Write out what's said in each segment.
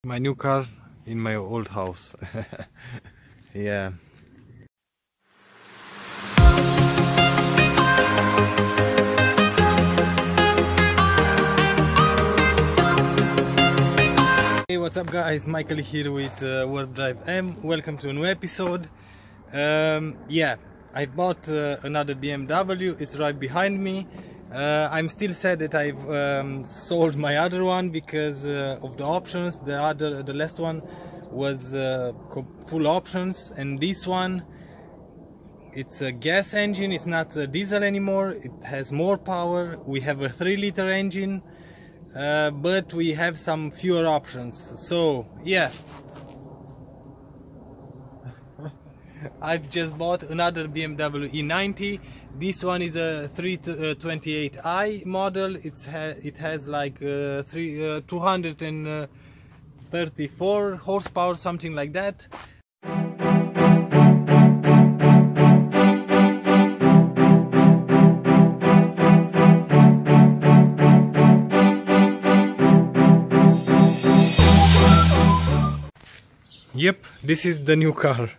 My new car in my old house. Yeah. Hey, what's up guys, Michael here with WarpDriveM. Welcome to a new episode. Yeah, I bought another BMW, it's right behind me. I'm still sad that I've sold my other one because of the options. The last one was full options, and this one, it's a gas engine, it's not a diesel anymore, it has more power. We have a 3-liter engine, but we have some fewer options. So yeah, I've just bought another BMW E90. This one is a 328i model. It has like 234 horsepower, something like that. Yep, this is the new car.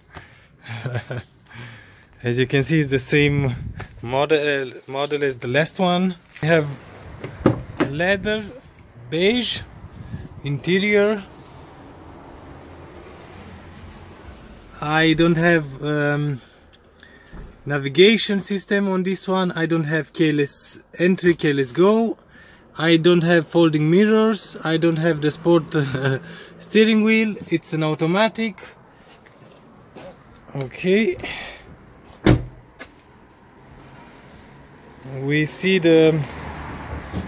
As you can see, it's the same model as the last one. We have leather, beige interior. I don't have navigation system on this one. I don't have keyless entry, keyless go. I don't have folding mirrors. I don't have the sport steering wheel. It's an automatic. Okay. We see the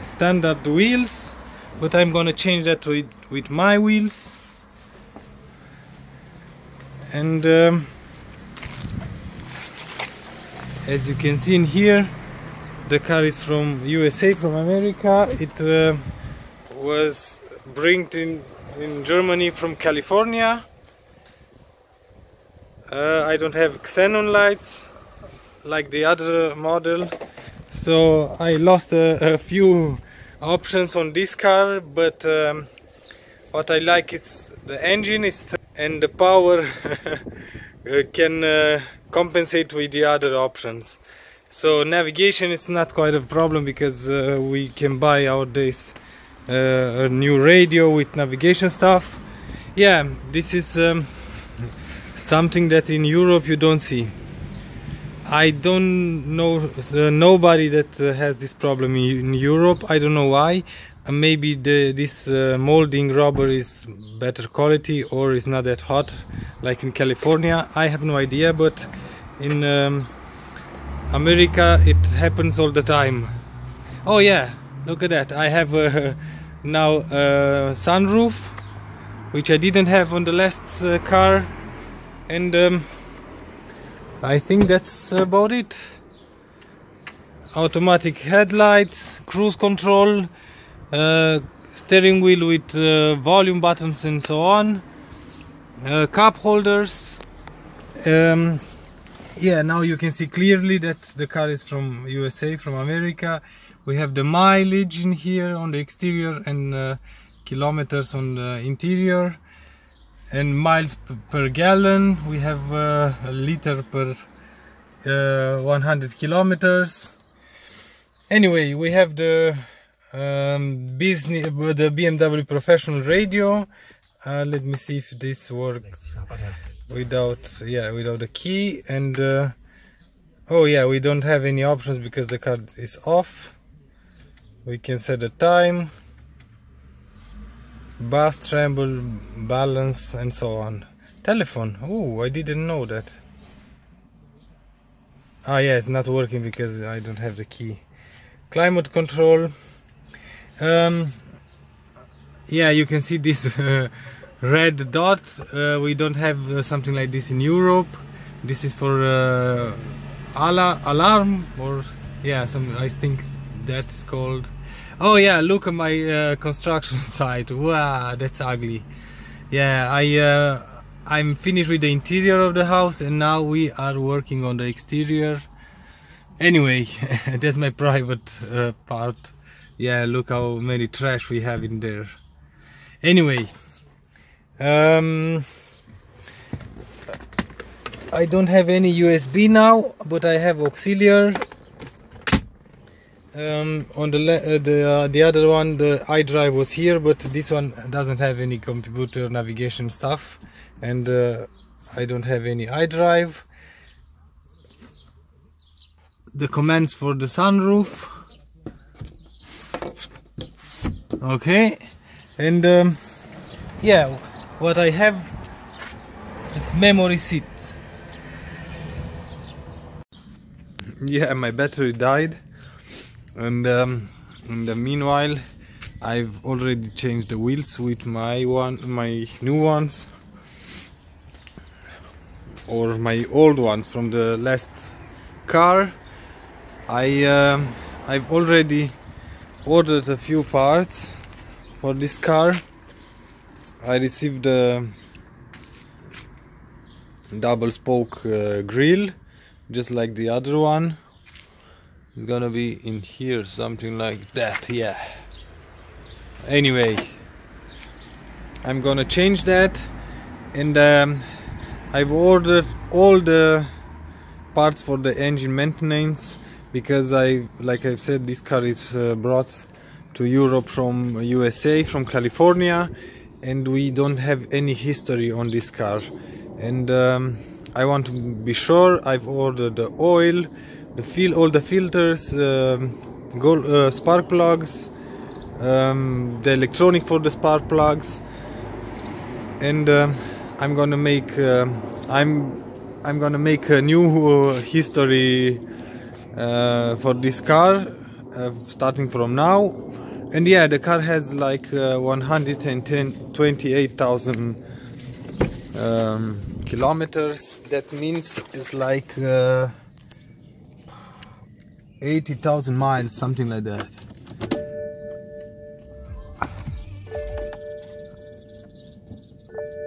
standard wheels, but I'm gonna change that with my wheels. And as you can see in here, the car is from USA, from America. It was brought in Germany from California. I don't have xenon lights like the other model, so I lost a few options on this car, but what I like is the engine and the power can compensate with the other options. So navigation is not quite a problem because we can buy nowadays a new radio with navigation stuff. Yeah, this is something that in Europe you don't see. I don't know nobody that has this problem in Europe. I don't know why. Maybe this molding rubber is better quality, or is not that hot like in California. I have no idea, but in America it happens all the time. Oh yeah, look at that. I have now a sunroof, which I didn't have on the last car. And I think that's about it. Automatic headlights, cruise control, steering wheel with volume buttons and so on, cup holders. Yeah, now you can see clearly that the car is from USA, from America. We have the mileage in here on the exterior and kilometers on the interior. And miles per gallon, we have a liter per 100 kilometers. Anyway, we have the BMW professional radio. Let me see if this works without the key. And oh yeah, we don't have any options because the car is off. We can set the time, bass, tremble, balance, and so on. Telephone. Oh, I didn't know that. Ah yeah, it's not working because I don't have the key. Climate control. Yeah, you can see this red dot. We don't have something like this in Europe. This is for alarm, or yeah, I think that's called. Oh yeah, look at my construction site. Wow, that's ugly. Yeah, I'm finished with the interior of the house, and now we are working on the exterior. Anyway, that's my private part. Yeah, look how many trash we have in there. Anyway, I don't have any USB now, but I have auxiliary. On the other one, the iDrive was here, but this one doesn't have any computer navigation stuff, and I don't have any iDrive. The commands for the sunroof. Okay, and yeah, what I have is memory seat. Yeah, my battery died, and in the meanwhile I've already changed the wheels with my new ones, or my old ones from the last car. I've already ordered a few parts for this car. I received a double spoke grill, just like the other one. It's gonna be in here, something like that, yeah. Anyway, I'm gonna change that, and I've ordered all the parts for the engine maintenance, because like I've said, this car is brought to Europe from USA, from California, and we don't have any history on this car, and I want to be sure. I've ordered the oil, all the filters, spark plugs, the electronic for the spark plugs, and I'm gonna make a new history for this car, starting from now. And yeah, the car has like 128,000 kilometers. That means it's like 80,000 miles, something like that.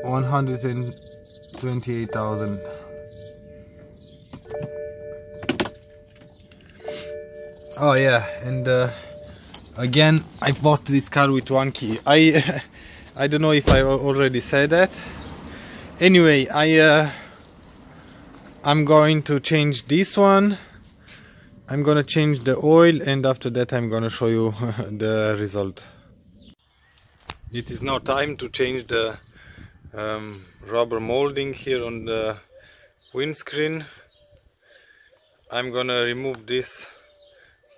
$128,000. Oh yeah, and again, I bought this car with one key. I don't know if I already said that. Anyway, I'm going to change this one. I'm gonna change the oil, and after that I'm gonna show you the result. It is now time to change the rubber molding here on the windscreen. I'm gonna remove this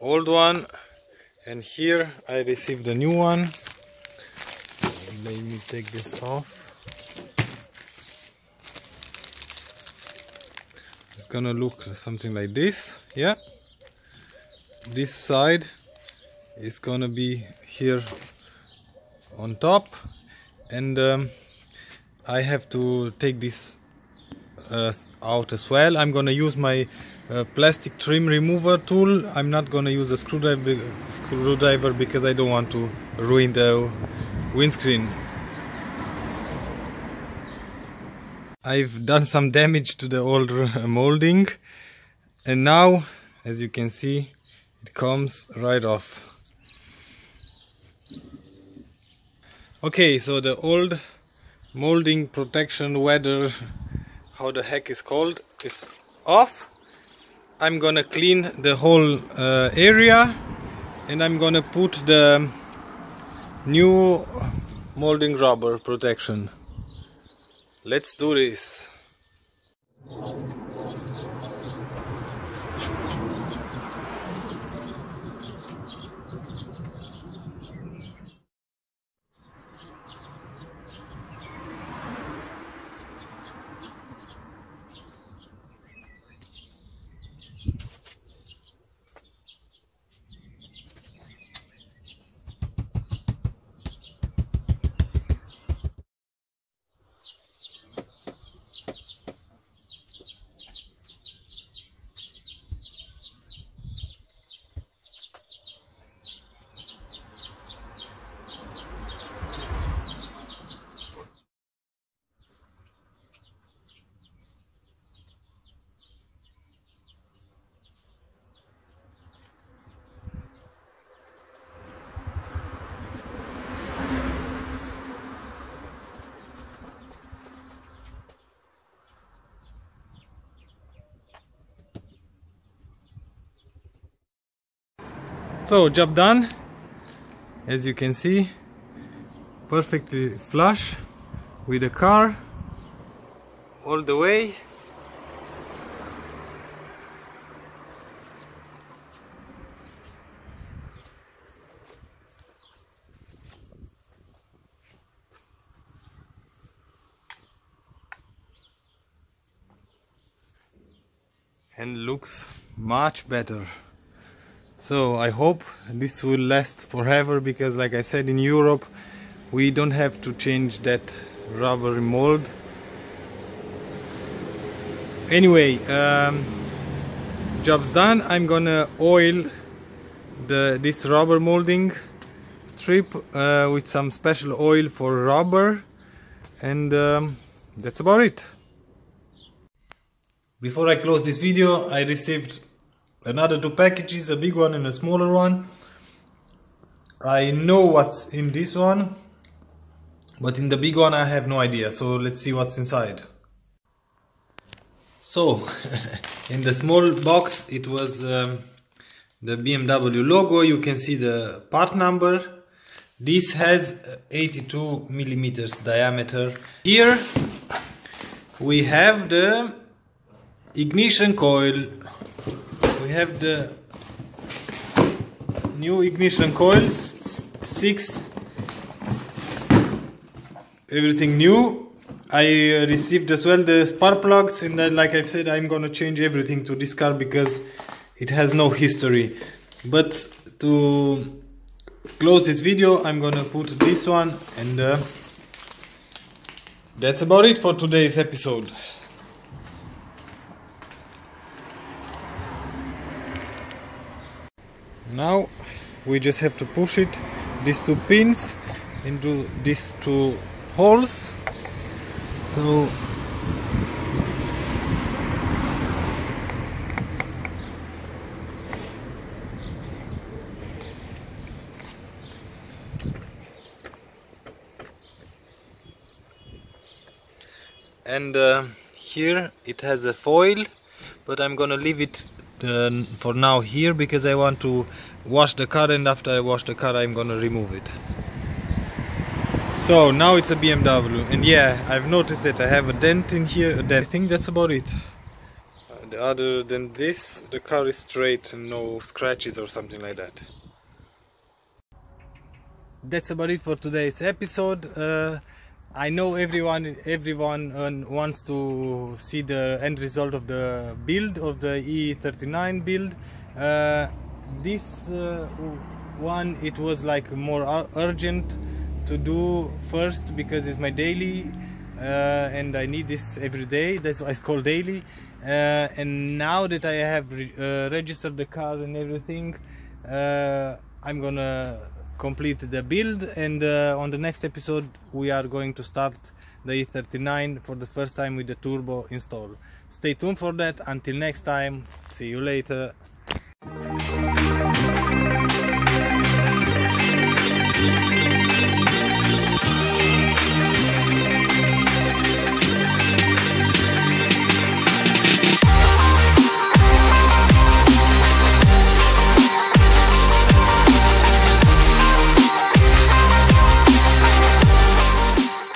old one, and here I received a new one. Let me take this off. It's gonna look something like this. Yeah, this side is gonna be here on top, and I have to take this out as well. I'm gonna use my plastic trim remover tool. I'm not gonna use a screwdriver because I don't want to ruin the windscreen. I've done some damage to the old molding, and now, as you can see, it comes right off. Okay, so the old molding protection, whether how the heck is called, is off. I'm gonna clean the whole area, and I'm gonna put the new molding rubber protection. Let's do this. So job done, as you can see, perfectly flush with the car all the way. And looks much better. So I hope this will last forever, because like I said, in Europe we don't have to change that rubber mold. Anyway, job's done. I'm gonna oil this rubber molding strip with some special oil for rubber, and that's about it. Before I close this video, I received another 2 packages, a big one and a smaller one. I know what's in this one, but in the big one I have no idea, so let's see what's inside. So, in the small box it was the BMW logo. You can see the part number. This has 82 millimeters diameter. Here we have the ignition coil. We have the new ignition coils, 6, everything new. I received as well the spark plugs, and like I've said, I'm gonna change everything to this car because it has no history. But to close this video, I'm gonna put this one, and that's about it for today's episode. Now we just have to push it, these 2 pins, into these 2 holes. So and here it has a foil, but I'm gonna leave it for now here because I want to wash the car, and after I wash the car I'm gonna remove it. So now it's a BMW, and yeah, I've noticed that I have a dent in here. I think that's about it. Other than this, the car is straight and no scratches or something like that. That's about it for today's episode. I know everyone wants to see the end result of the build of the E39 build. This one, it was like more urgent to do first because it's my daily, and I need this every day. That's why it's called daily. And now that I have registered the car and everything, I'm gonna complete the build, and on the next episode we are going to start the E39 for the first time with the turbo install. Stay tuned for that. Until next time, see you later.